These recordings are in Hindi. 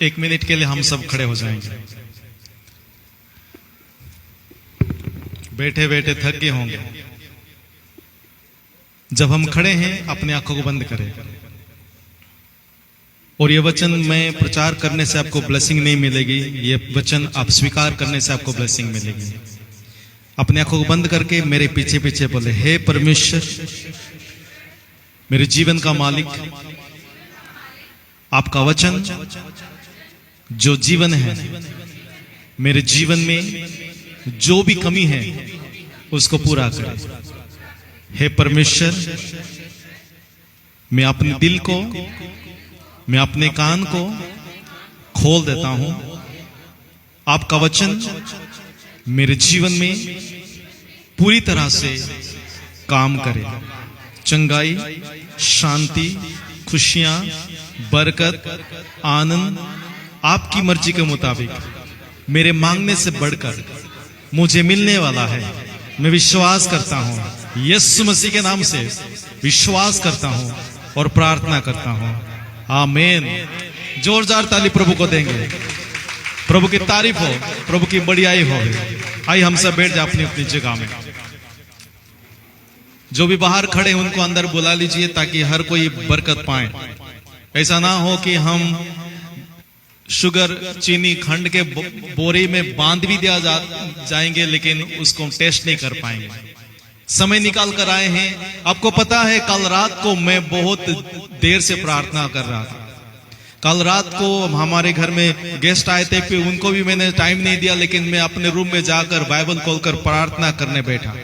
एक मिनट के लिए हम सब खड़े हो जाएंगे। बैठे बैठे थक गए होंगे। जब हम खड़े हैं अपनी आंखों को बंद करें। और ये वचन मैं प्रचार करने से आपको ब्लेसिंग नहीं मिलेगी, ये वचन आप स्वीकार करने से आपको ब्लेसिंग मिलेगी। अपनी आंखों को बंद करके मेरे पीछे पीछे बोले, हे परमेश्वर, मेरे जीवन का मालिक, आपका वचन जो जीवन है, मेरे जीवन में जो भी कमी है उसको पूरा करे। हे परमेश्वर, मैं अपने दिल को, मैं अपने कान को खोल देता हूं। आपका वचन मेरे जीवन में पूरी तरह से काम करे। चंगाई, शांति, खुशियां, बरकत, आनंद आपकी मर्जी के मुताबिक मेरे मांगने से बढ़कर मुझे मिलने वाला है। मैं विश्वास करता हूं, यीशु मसीह के नाम से विश्वास करता हूं और प्रार्थना करता हूं। आमीन। जोरदार ताली प्रभु को देंगे। प्रभु की तारीफ हो, प्रभु की बढ़ियाई हो। आइए हम सब बैठ जाए अपनी अपनी जगह में। जो भी बाहर खड़े हैं उनको अंदर बुला लीजिए ताकि हर कोई बरकत पाए। ऐसा ना हो कि हम शुगर, चीनी, खंड के बोरे में बांध भी दिया जाएंगे लेकिन उसको टेस्ट नहीं कर पाएंगे। समय निकाल कर आए हैं। आपको पता है कल रात को मैं बहुत देर से प्रार्थना कर रहा था। कल रात को हमारे घर में गेस्ट आए थे, फिर उनको भी मैंने टाइम नहीं दिया, लेकिन मैं अपने रूम में जाकर बाइबल खोलकर प्रार्थना करने बैठा।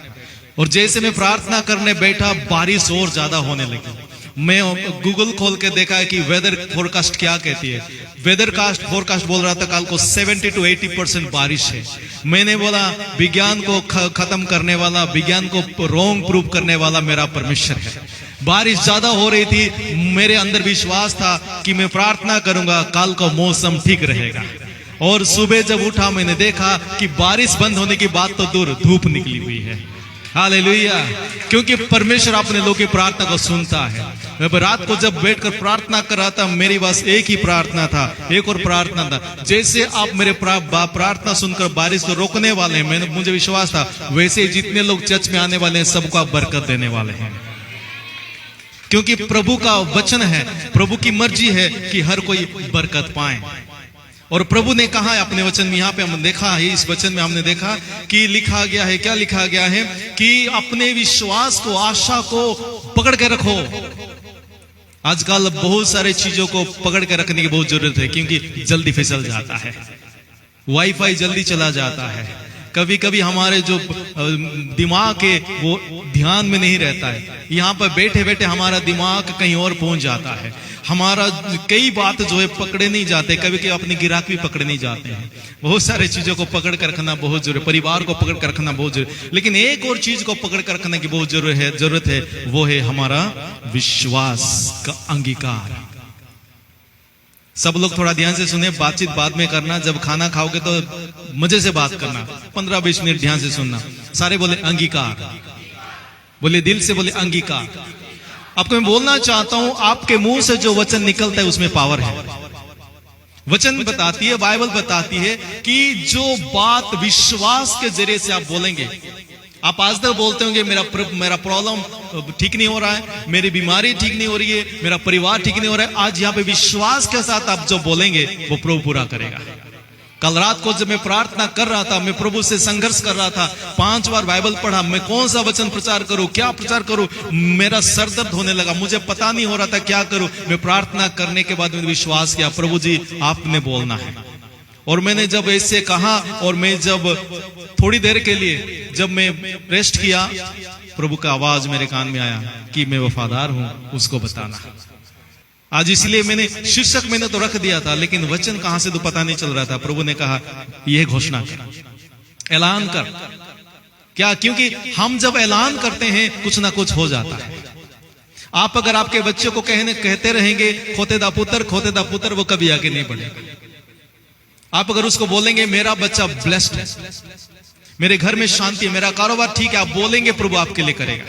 और जैसे मैं प्रार्थना करने बैठा बारिश और ज्यादा होने लगी। मैं गूगल खोल के देखा है कि वेदर फोरकास्ट क्या कहती है। वेदर फोरकास्ट बोल रहा था कल को 70 to 80% बारिश है। मैंने बोला विज्ञान को खत्म करने वाला, विज्ञान को रॉन्ग प्रूव करने वाला मेरा परमेश्वर है। बारिश ज्यादा हो रही थी। मेरे अंदर विश्वास था कि मैं प्रार्थना करूंगा, कल का मौसम ठीक रहेगा। और सुबह जब उठा मैंने देखा कि बारिश बंद होने की बात तो दूर, धूप निकली हुई है। हालेलुया। क्योंकि परमेश्वर अपने लोगों की प्रार्थना को सुनता है। मैं रात को जब बैठकर प्रार्थना कर रहा था, मेरी बस एक ही प्रार्थना था, एक और प्रार्थना था। जैसे आप मेरे प्रार्थना सुनकर बारिश को रोकने वाले हैं, मुझे विश्वास था वैसे जितने लोग चर्च में आने वाले हैं सबको आप बरकत देने वाले हैं। क्योंकि प्रभु का वचन है, प्रभु की मर्जी है कि हर कोई बरकत पाए। और प्रभु ने कहा है अपने वचन में, यहाँ पे हमने देखा है, इस वचन में हमने देखा कि लिखा गया है, क्या लिखा गया है कि अपने विश्वास को, आशा को पकड़ के रखो। आजकल बहुत सारे चीजों को पकड़ के रखने की बहुत जरूरत है, क्योंकि जल्दी फिसल जाता है। वाईफाई जल्दी चला जाता है। कभी कभी हमारे जो दिमाग है वो ध्यान में नहीं रहता है। यहाँ पर बैठे बैठे हमारा दिमाग कहीं और पहुंच जाता है। हमारा कई बात जो है पकड़े नहीं जाते। कभी कभी अपनी गिराक भी पकड़े नहीं जाते हैं। बहुत सारे चीजों को पकड़ कर रखना बहुत जरूरी है। परिवार को पकड़ कर रखना बहुत जरूरी है। लेकिन एक और चीज को पकड़ कर रखने की बहुत जरूरत है, वो है हमारा विश्वास का अंगीकार। सब लोग थोड़ा ध्यान से सुने, बातचीत बाद में करना। जब खाना खाओगे तो मजे से बात करना, 15-20 मिनट ध्यान से सुनना। सारे बोले अंगीकार, बोले दिल से, बोले अंगीकार। आपको मैं बोलना चाहता हूं, आपके मुंह से जो वचन निकलता है उसमें पावर है। वचन बताती है, बाइबल बताती है कि जो बात विश्वास के जरिए से आप बोलेंगे। आप आज तक बोलते होंगे मेरा प्रॉब्लम ठीक नहीं हो रहा है, मेरी बीमारी ठीक नहीं हो रही है, मेरा परिवार ठीक नहीं हो रहा है। आज यहाँ पे विश्वास के साथ आप जो बोलेंगे वो प्रभु पूरा करेगा। कल रात को जब मैं प्रार्थना कर रहा था, मैं प्रभु से संघर्ष कर रहा था, 5 बार बाइबल पढ़ा, मैं कौन सा वचन प्रचार करूं, क्या प्रचार करूं। मेरा सर दर्द होने लगा, मुझे पता नहीं हो रहा था क्या करूं। मैं प्रार्थना करने के बाद मैंने विश्वास किया, प्रभु जी आपने बोलना है। और मैंने जब ऐसे कहा और मैं जब थोड़ी देर के लिए जब मैं रेस्ट किया, प्रभु का आवाज मेरे कान में आया कि मैं वफादार हूं, उसको बताना। आज इसलिए मैंने शीर्षक मैंने तो रख दिया था, लेकिन वचन कहां से तो पता नहीं चल रहा था। प्रभु ने कहा यह घोषणा कर, ऐलान कर। क्या? क्योंकि हम जब ऐलान करते हैं कुछ ना कुछ हो जाता है। आप अगर आपके बच्चों को कहते रहेंगे खोते दा पुत्र, वो कभी आगे नहीं बढ़ेगा। आप अगर उसको बोलेंगे मेरा बच्चा ब्लेस्ड है, मेरे घर में शांति है, मेरा कारोबार ठीक है, आप बोलेंगे प्रभु आपके लिए करेगा।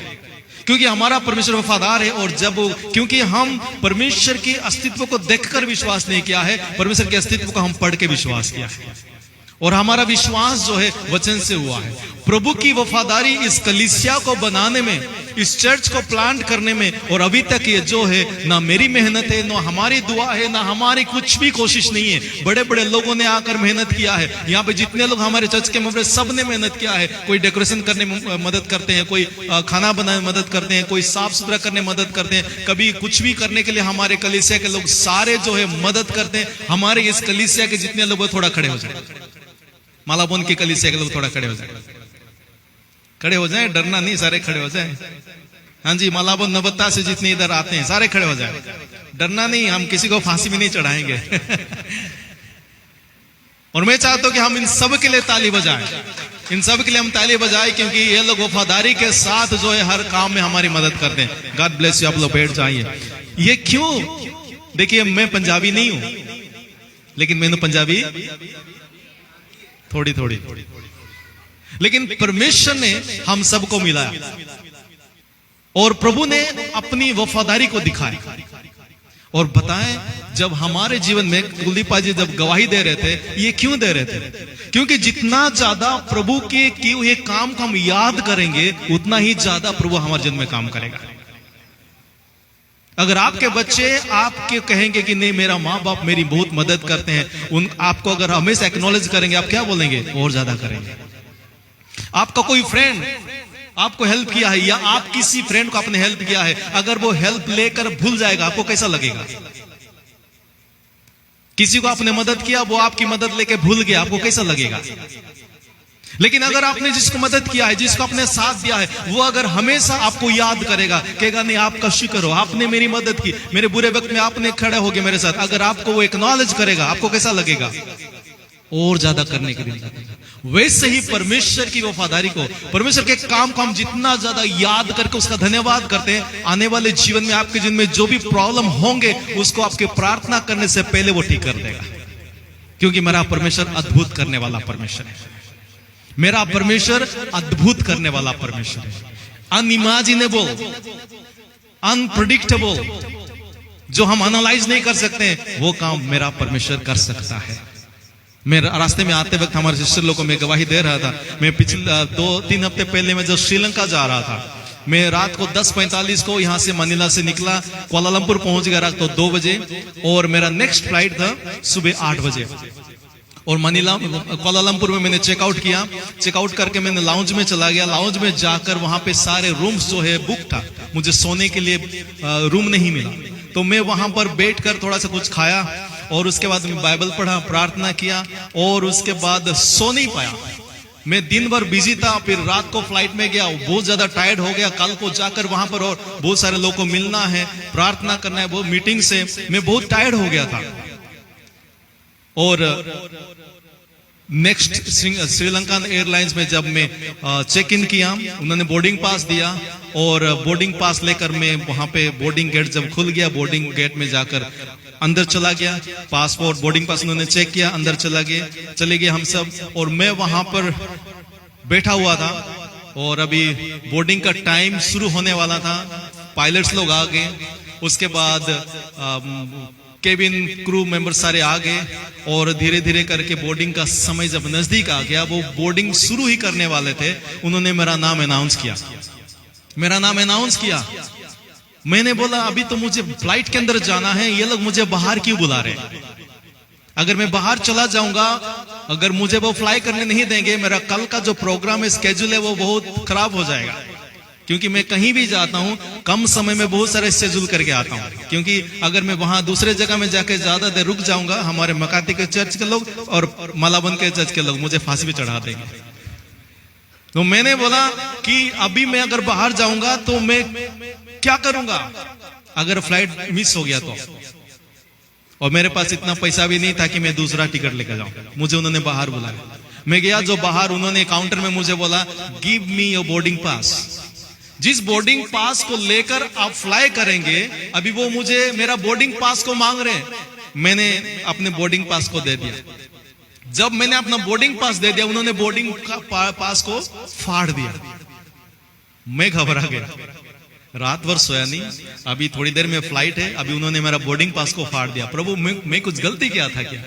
क्योंकि हमारा परमेश्वर वफादार है। और जब क्योंकि हम परमेश्वर के अस्तित्व को देखकर विश्वास नहीं किया है, परमेश्वर के अस्तित्व को हम पढ़ के विश्वास किया है, और हमारा विश्वास जो है वचन से हुआ है। प्रभु की वफादारी इस कलीसिया को बनाने में, इस चर्च को प्लांट करने में, और अभी तक ये जो है ना मेरी मेहनत है, ना हमारी दुआ है, ना हमारी कुछ भी कोशिश नहीं है। बड़े बड़े लोगों ने आकर मेहनत किया है। यहाँ पे जितने लोग हमारे चर्च के मेंबर, सब ने मेहनत किया है। कोई डेकोरेशन करने में मदद करते हैं, कोई खाना बनाने में मदद करते हैं, कोई साफ सुथरा करने में मदद करते हैं, कभी कुछ भी करने के लिए हमारे कलीसिया के लोग सारे जो है मदद करते हैं। हमारे इस कलीसिया के जितने लोग थोड़ा खड़े हो जाए, मालाबोन की कलीसिया के लोग थोड़ा खड़े हो जाए, खड़े हो जाए, डरना नहीं, सारे खड़े हो जाए। हाँ जी, मालाबोन नवत्ता से जितने इधर आते हैं सारे खड़े हो जाए, डरना नहीं, हम किसी को फांसी में नहीं चढ़ाएंगे। और मैं चाहता हूं कि हम इन सब के लिए ताली बजाएं, इन सब के लिए हम ताली बजाएं, क्योंकि ये लोग वफादारी के साथ जो है हर काम में हमारी मदद करते हैं। God bless you. आप लोग बैठ जाइए। ये क्यों? देखिए, मैं पंजाबी नहीं हूं, लेकिन मैंने पंजाबी थोड़ी थोड़ी, लेकिन परमेश्वर ने हम सबको मिलाया और प्रभु ने अपनी वफादारी को दिखाया। और बताएं, जब हमारे जीवन में कुलदीपा जी जब गवाही दे रहे थे, ये क्यों दे रहे थे? क्योंकि जितना ज्यादा प्रभु के किए हुए काम को हम याद करेंगे, उतना ही ज्यादा प्रभु हमारे जीवन में काम करेगा। अगर आपके बच्चे आपके कहेंगे कि नहीं, मेरा माँ बाप मेरी बहुत मदद करते हैं, उन आपको अगर हमेशा एक्नॉलेज करेंगे, आप क्या बोलेंगे? और ज्यादा करेंगे। आपका कोई फ्रेंड आपको हेल्प किया है, या आप किसी फ्रेंड को आपने हेल्प किया है, अगर वो हेल्प लेकर भूल जाएगा, आपको कैसा लगेगा? किसी को आपने मदद किया, वो आपकी मदद लेके भूल गया, आपको कैसा लगेगा? लेकिन अगर आपने जिसको मदद किया है, जिसको आपने साथ दिया है, वो अगर हमेशा आपको याद करेगा, कहेगा नहीं आपका शुक्र हो, आपने मेरी मदद की, मेरे बुरे वक्त में आपने खड़े हो गए मेरे साथ, अगर आपको वो एक्नॉलेज करेगा, आपको कैसा लगेगा? और ज्यादा करने के लिए। वैसे ही परमेश्वर की वफादारी को, परमेश्वर के काम को हम जितना ज्यादा याद करके उसका धन्यवाद करते हैं, आने वाले जीवन में आपके जीवन में जो भी प्रॉब्लम होंगे, उसको आपके प्रार्थना करने से पहले वो ठीक कर देगा। क्योंकि मेरा परमेश्वर अद्भुत करने वाला परमेश्वर है। मेरा परमेश्वर अद्भुत करने वाला परमेश्वर है। अनइमेजिनेबल, अनप्रेडिक्टेबल, जो हम एनालाइज नहीं कर सकते, वो काम मेरा परमेश्वर कर सकता है। मैं रास्ते में आते वक्त हमारे सिस्टर लोगों को मैं गवाही दे रहा था। मैं पिछले 2-3 हफ्ते पहले मैं जब श्रीलंका जा रहा था, मैं रात को 10:45 को यहाँ से मनीला से निकला, कुआलालंपुर पहुंच गया रात को 2 बजे, और मेरा नेक्स्ट फ्लाइट था सुबह 8 बजे। और मनीला कुआलालंपुर में मैंने चेकआउट किया। चेकआउट करके मैंने लाउंज में चला गया। लाउंज में जाकर वहां पे सारे रूम्स जो है बुक था, मुझे सोने के लिए रूम नहीं मिला। तो मैं वहां पर बैठकर थोड़ा सा कुछ खाया, और उसके बाद मैं बाइबल पढ़ा, प्रार्थना किया, और उसके बाद सो नहीं पाया। मैं दिन भर बिजी था, फिर रात को फ्लाइट में गया, बहुत ज्यादा टायर्ड हो गया। कल को जाकर वहां पर और बहुत सारे लोगों को मिलना है, प्रार्थना करना है, वो मीटिंग से मैं बहुत टायर्ड हो गया था। और नेक्स्ट श्रीलंका एयरलाइंस में जब मैं चेक इन किया, उन्होंने बोर्डिंग पास दिया, और बोर्डिंग पास लेकर मैं वहां पे बोर्डिंग गेट जब खुल गया, बोर्डिंग गेट में जाकर अंदर चला गया। पासपोर्ट बोर्डिंग पास उन्होंने चेक किया, अंदर चले गए हम सब। और मैं वहां पर बैठा हुआ था, और अभी बोर्डिंग का टाइम शुरू होने वाला था। पायलट्स लोग आ गए, उसके बाद केबिन क्रू मेंबर सारे आ गए, और धीरे धीरे करके बोर्डिंग का समय जब नजदीक आ गया, वो बोर्डिंग शुरू ही करने वाले थे, उन्होंने मेरा नाम अनाउंस किया। मेरा नाम अनाउंस किया। मैंने बोला अभी तो मुझे फ्लाइट के अंदर जाना है, ये लोग मुझे बाहर क्यों बुला रहे हैं? अगर मैं बाहर चला जाऊंगा, अगर मुझे वो फ्लाई करने नहीं देंगे, मेरा कल का जो प्रोग्राम है, स्केड्यूल है, वो बहुत खराब हो जाएगा। क्योंकि मैं कहीं भी जाता हूं, कम समय में बहुत सारे शेड्यूल करके आता हूं। क्योंकि अगर मैं वहां दूसरे जगह में जाके ज्यादा देर रुक जाऊंगा, हमारे मकाती के चर्च के लोग और मालाबन के चर्च के लोग मुझे फांसी पे चढ़ा देंगे। तो मैंने बोला कि अभी मैं अगर बाहर जाऊंगा तो मैं क्या करूंगा अगर फ्लाइट मिस हो गया तो। और मेरे पास इतना पैसा भी नहीं था कि मैं दूसरा टिकट लेकर जाऊं। मुझे उन्होंने बाहर बुलाया। मैं गया, जो बाहर उन्होंने काउंटर में मुझे बोला, give me your boarding pass. जिस बोर्डिंग पास को लेकर आप फ्लाई करेंगे, अभी वो मुझे मेरा बोर्डिंग पास को मांग रहे हैं। मैंने अपने बोर्डिंग पास को दे दिया। जब मैंने अपना बोर्डिंग पास दे दिया, उन्होंने बोर्डिंग पास को फाड़ दिया। मैं घबरा गया। रात भर सोया नहीं, अभी थोड़ी देर में फ्लाइट है, अभी उन्होंने मेरा बोर्डिंग पास को फाड़ दिया। प्रभु मैं कुछ गलती किया था क्या?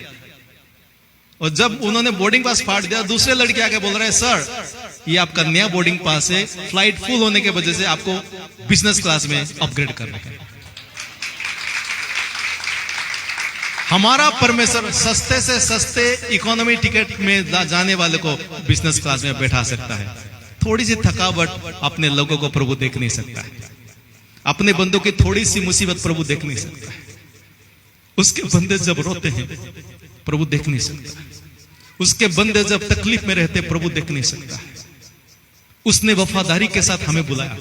और जब उन्होंने बोर्डिंग पास फाड़ दिया, दूसरे लड़के आके बोल रहे हैं सर ये आपका नया बोर्डिंग पास है, फ्लाइट फुल होने के वजह से आपको बिजनेस क्लास में अपग्रेड करना है। हमारा परमेश्वर सस्ते से सस्ते इकोनॉमी टिकट में जाने वाले को बिजनेस क्लास में बैठा सकता है। थोड़ी सी थकावट अपने लोगों को प्रभु देख नहीं सकता है, अपने बंदों की थोड़ी सी मुसीबत प्रभु देख नहीं सकता है। उसके बंदे जब रोते हैं प्रभु देख नहीं सकता, उसके बंदे जब तकलीफ में रहते प्रभु देख नहीं सकता। उसने वफादारी के साथ हमें बुलाया,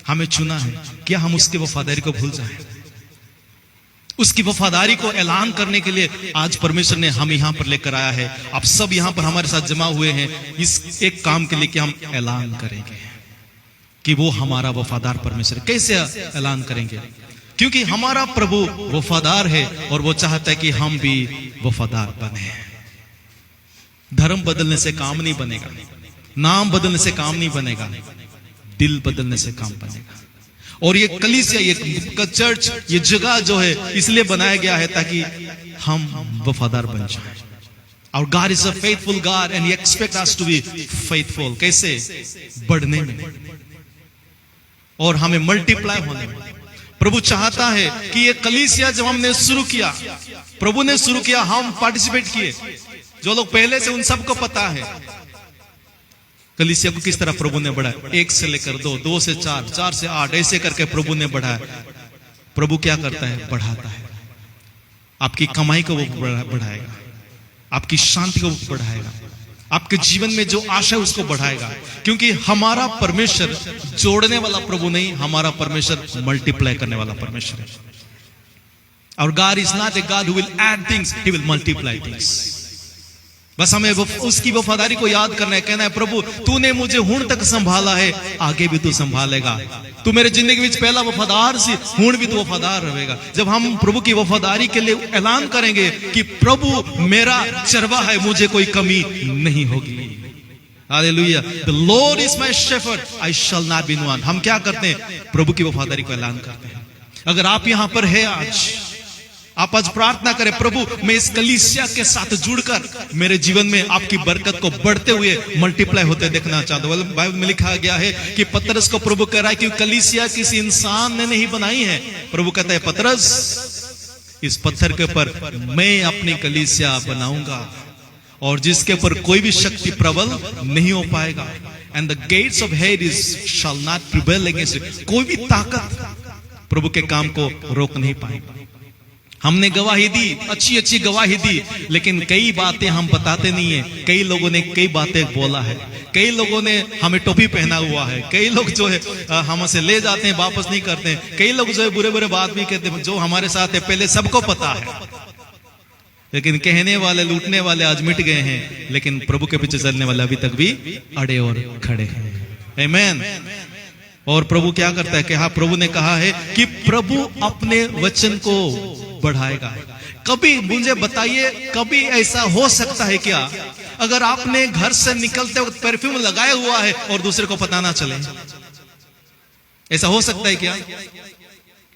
हमें चुना है, क्या हम उसकी वफादारी को भूल जाएं? उसकी वफादारी को ऐलान करने के लिए आज परमेश्वर ने हम यहां पर लेकर आया है। आप सब यहां पर हमारे साथ जमा हुए हैं इस एक काम के लिए कि हम ऐलान करेंगे कि वो हमारा वफादार परमेश्वर। कैसे ऐलान करेंगे? क्योंकि हमारा प्रभु वफादार है और वो चाहता है कि हम भी वफादार बने। धर्म बदलने से काम नहीं बनेगा, नाम बदलने से काम नहीं बनेगा, दिल बदलने से काम बनेगा। और ये कलीसिया, ये चर्च, ये जगह जो है इसलिए बनाया गया है ताकि हम वफादार बन जाएं। और God is a faithful God and he expect us to be faithful. कैसे? बढ़ने में और हमें मल्टीप्लाई होने में। प्रभु चाहता है कि ये कलीसिया जब हमने शुरू किया, प्रभु ने शुरू किया, हम पार्टिसिपेट किए। जो लोग पहले से उन सबको पता है कलीसिया को किस तरह प्रभु ने बढ़ाया। 1 से लेकर 2, 2 से 4, 4 से 8, ऐसे करके प्रभु ने बढ़ाया। प्रभु क्या करता है? बढ़ाता है। आपकी कमाई को वो बढ़ाएगा, आपकी शांति को वो बढ़ाएगा, आपके जीवन में जो आशा है उसको बढ़ाएगा। क्योंकि हमारा परमेश्वर जोड़ने वाला प्रभु नहीं, हमारा परमेश्वर मल्टीप्लाई करने वाला परमेश्वर है। और God is not a god who will add things, he will multiply things. बस हमें उसकी वफादारी को याद करना है, कहना है प्रभु तूने मुझे हुण तक संभाला है, आगे भी तू संभालेगा। तू मेरे जिंदगी में पहला वफादार सी, हुण भी तू वफादार रहेगा। जब हम प्रभु की वफादारी के लिए ऐलान करेंगे कि प्रभु मेरा चरवा है, मुझे कोई कमी नहीं होगी। Hallelujah. The Lord is my shepherd, I shall not be want. हम क्या करते हैं? प्रभु की वफादारी को ऐलान करते हैं। अगर आप यहां पर है आप आज प्रार्थना करें, प्रभु मैं इस कलीसिया के साथ जुड़कर मेरे जीवन में आपकी बरकत को बढ़ते हुए मल्टीप्लाई होते देखना चाहता हूं। बाइबल में लिखा गया है कि पतरस को प्रभु कह रहा है कि कलीसिया किसी इंसान ने नहीं बनाई है। प्रभु कहता है पतरस इस पत्थर के ऊपर मैं अपनी कलीसिया बनाऊंगा और जिसके ऊपर कोई भी शक्ति प्रबल नहीं हो पाएगा। And the gates of हेडिस shall not prevail against it. कोई भी ताकत प्रभु के काम को रोक नहीं पाएगा। हमने गवाही दी, अच्छी अच्छी गवाही दी, लेकिन कई बातें हम बताते नहीं है। कई लोगों ने कई बातें बोला है, कई लोगों ने हमें टोपी पहना हुआ है, कई लोग जो है हमसे ले जाते हैं, वापस नहीं करते हैं। कई लोग जो है बुरे बुरे बात भी कहते हैं। जो हमारे साथ है पहले सबको पता है, लेकिन कहने वाले, लूटने वाले आज मिट गए हैं, लेकिन प्रभु के पीछे चलने वाले अभी तक भी अड़े और खड़े हैं। आमीन। और प्रभु क्या करता है कि हाँ, प्रभु ने कहा है कि प्रभु अपने वचन को बढ़ाएगा। कभी मुझे बताइए, कभी ऐसा हो सकता है क्या अगर आपने घर से निकलते वक्त परफ्यूम लगाया हुआ है और दूसरे को पता ना चले? ऐसा हो सकता है क्या?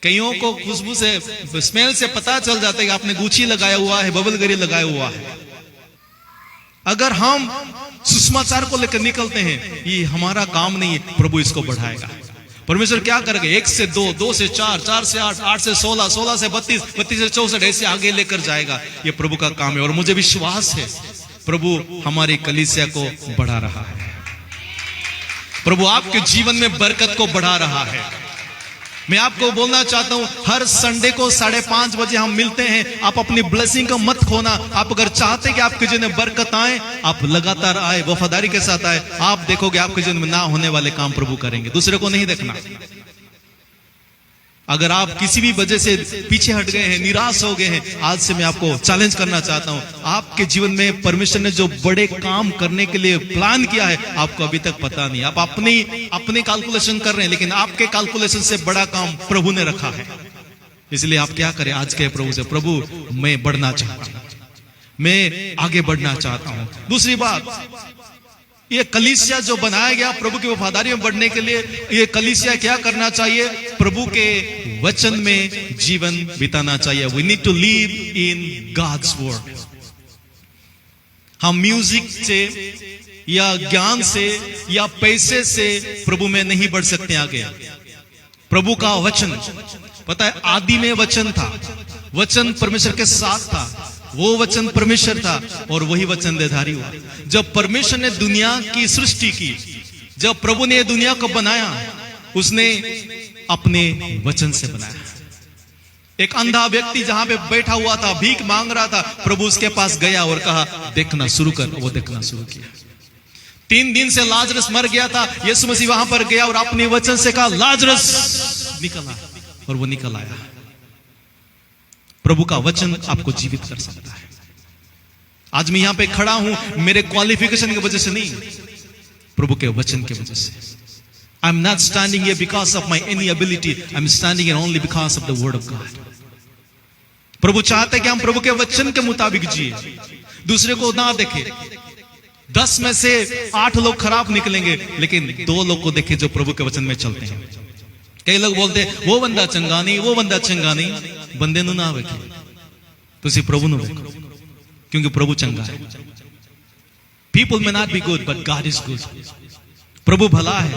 कईयों को खुशबू से, स्मेल से पता चल जाता है कि आपने गुची लगाया हुआ है, बबल गरी लगाया हुआ है। अगर हम सुसमाचार को लेकर निकलते हैं, ये हमारा काम नहीं है, प्रभु इसको बढ़ाएगा। परमेश्वर क्या करेगा? 1 से 2, 2 से 4, 4 से 8, 8 से 16, 16 से 32, 32 से 64 ऐसे आगे लेकर जाएगा। ये प्रभु का काम है और मुझे विश्वास है प्रभु हमारी कलीसिया को बढ़ा रहा है। प्रभु आपके जीवन में बरकत को बढ़ा रहा है। मैं आपको बोलना चाहता हूं, हर संडे को 5:30 बजे हम मिलते हैं। आप अपनी ब्लेसिंग को मत खोना। आप अगर चाहते कि आपके जीवन में बरकत आए, आप लगातार आए, वफादारी के साथ आए, आप देखोगे आपके जीवन में ना होने वाले काम प्रभु करेंगे। दूसरे को नहीं देखना। अगर आप किसी भी वजह से पीछे हट गए हैं, निराश हो गए हैं, आज से मैं आपको चैलेंज करना चाहता हूं, आपके जीवन में परमेश्वर ने जो बड़े काम करने के लिए प्लान किया है, आपको अभी तक पता नहीं। आप अपनी कैलकुलेशन कर रहे हैं, लेकिन आपके कैलकुलेशन से बड़ा काम प्रभु ने रखा है। इसलिए आप क्या करें? आज के प्रभु से, प्रभु मैं बढ़ना चाहता हूं, मैं आगे बढ़ना चाहता हूं। दूसरी बात, ये कलीसिया जो बनाया गया प्रभु की वफादारी में बढ़ने के लिए, ये कलीसिया क्या करना चाहिए? प्रभु के वचन में जीवन बिताना चाहिए। We need to live in God's word. हम म्यूजिक से या ज्ञान से या पैसे से प्रभु में नहीं बढ़ सकते आगे। प्रभु का वचन, पता है आदि में वचन था, वचन परमेश्वर के साथ था, वो वचन परमेश्वर था और वही वचन देहधारी हुआ। जब परमेश्वर ने दुनिया की सृष्टि की, जब प्रभु ने दुनिया को बनाया, उसने अपने वचन से बनाया। एक अंधा व्यक्ति जहां पे बैठा हुआ था, भीख मांग रहा था, प्रभु उसके पास गया और कहा देखना शुरू कर। वो देखना शुरू किया। 3 दिन से लाजरस मर गया था, यीशु मसीह वहां पर गया और अपने वचन से कहा लाजरस निकल आ, और वो निकल आया। प्रभु का वचन आपको जीवित कर सकता है। आज मैं यहां पे खड़ा हूं मेरे क्वालिफिकेशन की वजह से नहीं, प्रभु के वचन की वजह से। I am not standing here because of my any ability, I am standing here only because of the word of God. प्रभु चाहते हैं कि हम प्रभु के वचन के मुताबिक जिए, दूसरे को ना देखें। 10 में से 8 लोग खराब निकलेंगे, लेकिन 2 लोग को देखें जो प्रभु के वचन में चलते हैं। कई लोग बोलते हैं वो बंदा चंगा नहीं, वो बंदा चंगा नहीं। बंदे नु ना वेखो, तुसी प्रभु नु वेखो, क्योंकि प्रभु चंगा है। People may not be good but God is good. प्रभु भला है।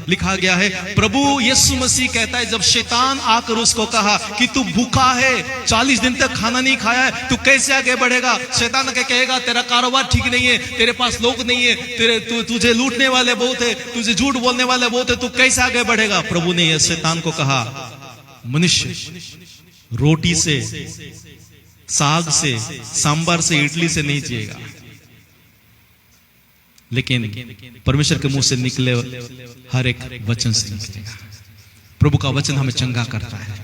लिखा गया है, प्रभु यीशु मसीह कहता है, जब शैतान आकर उसको कहा कि तू भूखा है, 40 दिन तक खाना नहीं खाया है, तू कैसे आगे बढ़ेगा? शैतान क्या कहेगा? तेरा कारोबार ठीक नहीं है, तेरे पास लोग नहीं है, तुझे लूटने वाले बहुत है, तुझे झूठ बोलने वाले बहुत है, तू कैसे आगे बढ़ेगा? प्रभु ने शैतान को कहा, मनुष्य रोटी से, साग से, सांबर से, इडली से नहीं जिएगा, लेकिन परमेश्वर के मुंह से निकले हर एक वचन से निकलेगा। प्रभु का वचन हमें चंगा करता है,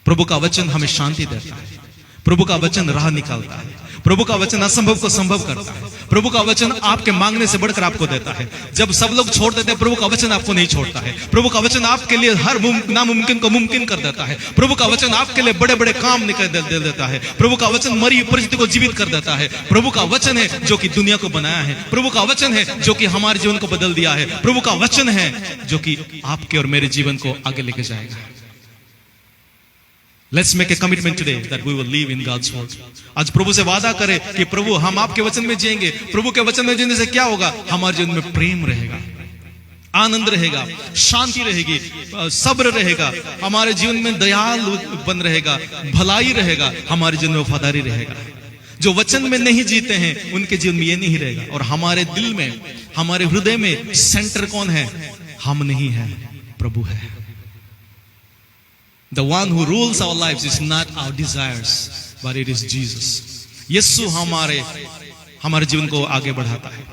प्रभु का वचन हमें शांति देता है, प्रभु का वचन राह निकालता है, प्रभु का वचन असंभव को संभव करता है, प्रभु का वचन आपके मांगने से बढ़कर आपको देता है। जब सब लोग छोड़ देते हैं, प्रभु का वचन आपको नहीं छोड़ता है। प्रभु का वचन आपके लिए हर नामुमकिन को मुमकिन कर देता है। प्रभु का वचन आपके लिए बड़े बड़े काम निकल दे देता है। प्रभु का वचन मरी परिस्थिति को जीवित कर देता है। प्रभु का वचन है जो कि दुनिया को बनाया है। प्रभु का वचन है जो कि हमारे जीवन को बदल दिया है। प्रभु का वचन है जो कि आपके और मेरे जीवन को आगे लेके जाएगा। Let's make a commitment today that we will live in God's word. आज प्रभु से वादा करें कि प्रभु हम आपके वचन में जिएंगे। प्रभु के वचन में जीने से क्या होगा? हमारे जीवन में प्रेम रहेगा, आनंद रहेगा, शांति रहेगी, सब्र रहेगा, हमारे जीवन में दयालु बन रहेगा, भलाई रहेगा, हमारे जीवन में वफादारी रहेगा। जो वचन में नहीं जीते हैं उनके जीवन में ये नहीं रहेगा। और हमारे दिल में, हमारे हृदय में सेंटर कौन है? हम नहीं है, प्रभु है। The one who rules our lives is not our desires, but it is Jesus. यीशु हमारे जीवन को आगे बढ़ाता है।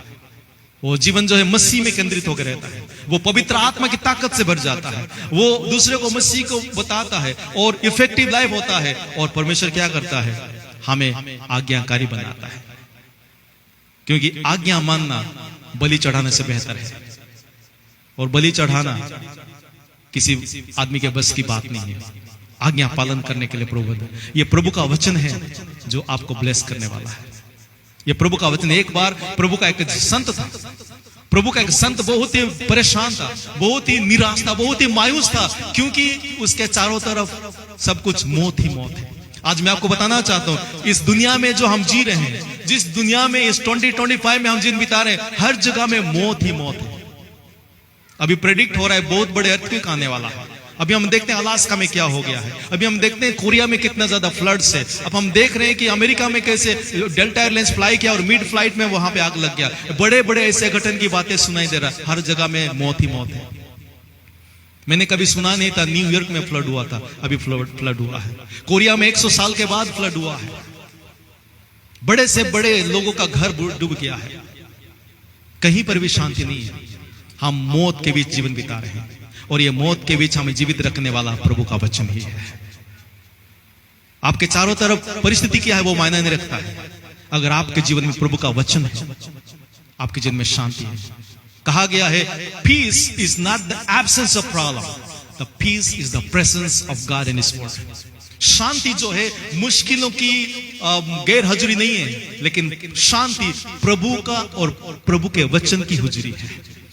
वो जीवन जो है मसीह में केंद्रित होकर रहता है। वो पवित्र आत्मा की ताकत से भर जाता है। वो दूसरे को मसीह को बताता है और इफेक्टिव लाइफ होता है। और परमेश्वर क्या करता है? हमें आज्ञाकारी बनाता है, क्योंकि आज्ञा मानना बलि चढ़ाने से बेहतर है। और बलि चढ़ाना किसी आदमी के बस की बात नहीं है। आज्ञा पालन करने के लिए प्रभु, ये प्रभु का वचन है जो आपको ब्लेस करने वाला है। ये प्रभु का वचन। एक बार प्रभु का एक संत था, प्रभु का एक संत बहुत ही परेशान था, बहुत ही निराश था, बहुत ही मायूस था, क्योंकि उसके चारों तरफ सब कुछ मौत ही मौत है। आज मैं आपको बताना चाहता हूं, इस दुनिया में जो हम जी रहे हैं, जिस दुनिया में इस 2025 में हम जीवन बिता रहे हैं, हर जगह में मौत ही मौत है। अभी प्रेडिक्ट हो रहा है बहुत बड़े अर्थक्वेक आने वाला है। अभी हम देखते हैं अलास्का में क्या हो गया है। अभी हम देखते हैं कोरिया में कितना ज्यादा फ्लड्स है। अब हम देख रहे हैं कि अमेरिका में कैसे डेल्टा एयरलाइंस फ्लाई किया और मिड फ्लाइट में वहां पे आग लग गया। बड़े बड़े ऐसे घटन की बातें सुनाई दे रहा है। हर जगह में मौत ही मौत है। मैंने कभी सुना नहीं था न्यूयॉर्क में फ्लड हुआ था, अभी फ्लड हुआ है। कोरिया में 100 साल के बाद फ्लड हुआ है। बड़े से बड़े लोगों का घर डूब गया है। कहीं पर भी शांति नहीं है। हम मौत के बीच जीवन बिता रहे हैं और ये मौत के बीच हमें जीवित रखने वाला प्रभु का वचन ही है। आपके चारों तरफ परिस्थिति क्या है वो मायने नहीं रखता है। अगर आपके जीवन में प्रभु का वचन है, आपके जीवन में शांति है। कहा गया है, peace is not the absence of problem, the peace is the presence of God in his word. शांति जो है मुश्किलों की गैर हाजिरी नहीं है, लेकिन शांति प्रभु का और प्रभु के वचन की हुजरी है।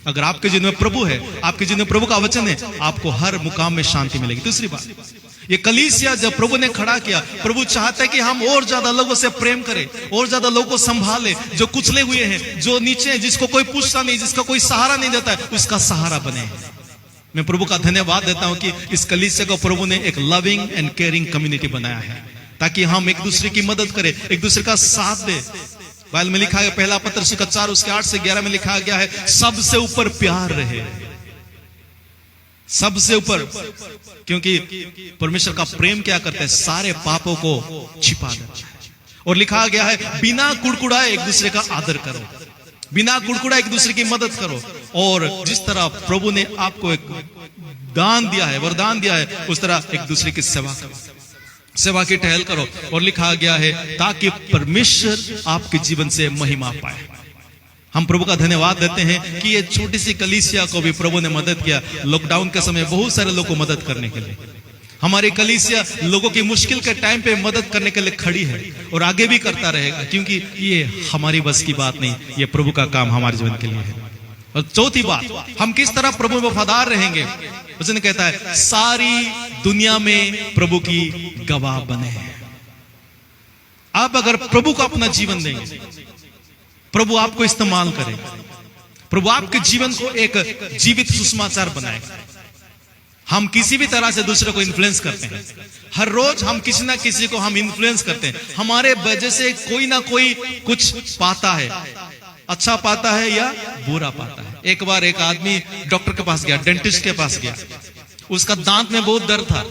अगर आपके जीवन में प्रभु है, आपके जीवन में प्रभु का वचन है, आपको हर मुकाम में शांति मिलेगी। दूसरी बात, ये कलीसिया जब प्रभु ने खड़ा किया, प्रभु चाहता है कि हम और ज्यादा लोगों से प्रेम करें, और ज्यादा लोगों को संभाले, जो कुचले हुए हैं, जो नीचे हैं, जिसको कोई पूछता नहीं, जिसका कोई सहारा नहीं देता है, उसका सहारा बने। मैं प्रभु का धन्यवाद देता हूं कि इस कलीसिया को प्रभु ने एक लविंग एंड केयरिंग कम्युनिटी बनाया है, ताकि हम एक दूसरे की मदद करें, एक दूसरे का साथ दे। बाइबल में लिखा है, पहला पत्र उसका 4 उसके 8 से 11 में लिखा गया है, सबसे ऊपर प्यार रहे, सबसे ऊपर, क्योंकि परमेश्वर का प्रेम क्या करता है, सारे पापों को छिपा देता है। और लिखा गया है, बिना कुड़कुड़ाए एक दूसरे का आदर करो, बिना कुड़कुड़ाए एक दूसरे की मदद करो। और जिस तरह प्रभु ने आपको एक दान दिया है, वरदान दिया है, उस तरह एक दूसरे की सेवा करो, सेवा की टहल करो। और लिखा गया है, ताकि परमेश्वर आपके जीवन से महिमा पाए। हम प्रभु का धन्यवाद देते हैं कि ये छोटी सी कलीसिया को भी प्रभु ने मदद किया। लॉकडाउन के समय बहुत सारे लोगों को मदद करने के लिए हमारी कलीसिया लोगों की मुश्किल के टाइम पे मदद करने के लिए खड़ी है, और आगे भी करता रहेगा, क्योंकि ये हमारी बस की बात नहीं, ये प्रभु का काम हमारे जीवन के लिए है। और चौथी बात, हम किस तरह प्रभु में वफादार रहेंगे। वचन कहता है, सारी दुनिया में प्रभु की गवाह बने। आप अगर प्रभु को अपना जीवन देंगे, प्रभु आपको इस्तेमाल करेगा, प्रभु आपके जीवन को एक जीवित सुसमाचार बनाएगा। हम किसी भी तरह से दूसरे को इन्फ्लुएंस करते हैं, हर रोज हम किसी ना किसी को हम इन्फ्लुएंस करते हैं, हमारे वजह से कोई ना कोई कुछ पाता है, अच्छा पाता है या बुरा पाता है। एक बार एक आदमी डॉक्टर के पास गया, डेंटिस्ट के पास गया, उसका दांत में बहुत दर्द था।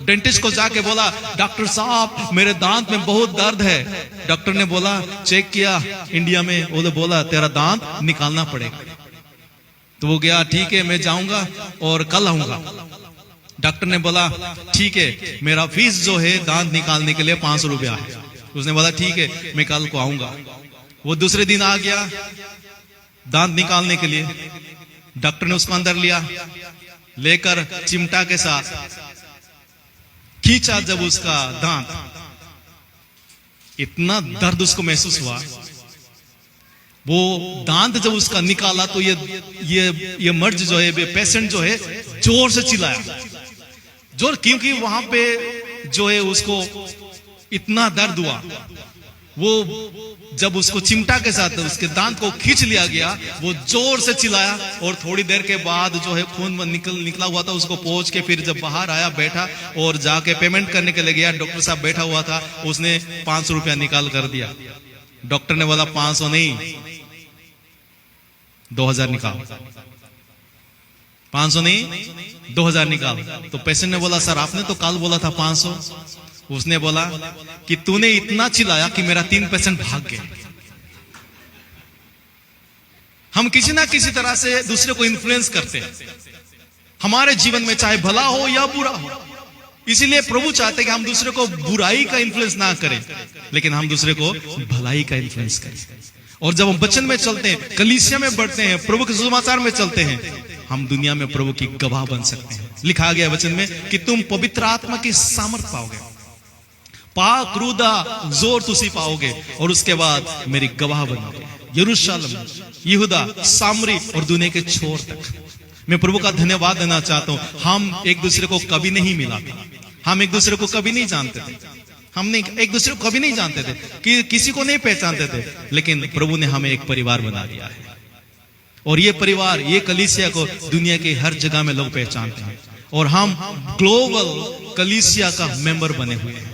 डेंटिस्ट को जाके बोला, डॉक्टर साहब मेरे दांत में बहुत दर्द है। डॉक्टर ने बोला, चेक किया इंडिया में, वो बोला तेरा दांत निकालना पड़ेगा। तो वो गया, ठीक है मैं जाऊंगा और कल आऊंगा। डॉक्टर ने बोला, ठीक है मेरा फीस जो है दांत निकालने के लिए 500 रुपया है। उसने बोला, ठीक है मैं कल को आऊंगा। वो दूसरे दिन आ गया दांत निकालने के लिए। डॉक्टर ने उसको अंदर लिया, लेकर चिमटा के साथ खींचा। जब उसका दांत, इतना दर्द उसको महसूस हुआ। वो दांत जब उसका निकाला तो ये मर्ज जो है, पेशेंट जो है, जोर से चिल्लाया, जोर, क्योंकि वहां पे जो है उसको इतना दर्द हुआ। वो जब उसको चिमटा के साथ उसके दांत को खींच लिया गया, वो जोर से चिल्लाया, और थोड़ी देर के बाद जो है खून निकला हुआ था, उसको पोंछ के फिर जब बाहर आया, बैठा और जाके पेमेंट करने के लिए गया। डॉक्टर साहब बैठा हुआ था, उसने 500 रुपया निकाल कर दिया। डॉक्टर ने बोला, 500 नहीं 2000 निकाल। 500 नहीं 2000 निकाल। तो पेशेंट ने बोला, सर आपने तो कल बोला था 500। उसने बोला कि तूने इतना चिल्लाया कि मेरा 3 पेशेंट भाग गए। हम किसी ना किसी तरह से दूसरे को इन्फ्लुएंस करते हैं, हमारे जीवन में चाहे भला हो या बुरा हो। इसीलिए प्रभु चाहते हैं कि हम दूसरे को बुराई का इन्फ्लुएंस ना करें, लेकिन हम दूसरे को भलाई का इन्फ्लुएंस करें। और जब हम वचन में चलते हैं, कलीसिया में बढ़ते हैं, प्रभु के सुसमाचार में चलते हैं, हम दुनिया में प्रभु की गवाह बन सकते हैं। लिखा गया वचन में कि तुम पवित्र आत्मा की सामर्थ पाओगे, पाक रूदा जोर तुसी पाओगे, और उसके बाद मेरी गवाह बनोगे यरूशलेम, यहूदा, सामरी और दुनिया के छोर तक। मैं प्रभु का धन्यवाद देना चाहता हूं। हम एक दूसरे को कभी नहीं मिला था, हम एक दूसरे को कभी नहीं जानते थे, हमने एक दूसरे को कभी नहीं जानते थे, कि किसी को नहीं पहचानते थे, लेकिन प्रभु ने हमें एक परिवार बना दिया है। और ये परिवार, ये कलीसिया को दुनिया के हर जगह में लोग पहचानते हैं, और हम ग्लोबल कलीसिया का मेंबर बने हुए हैं।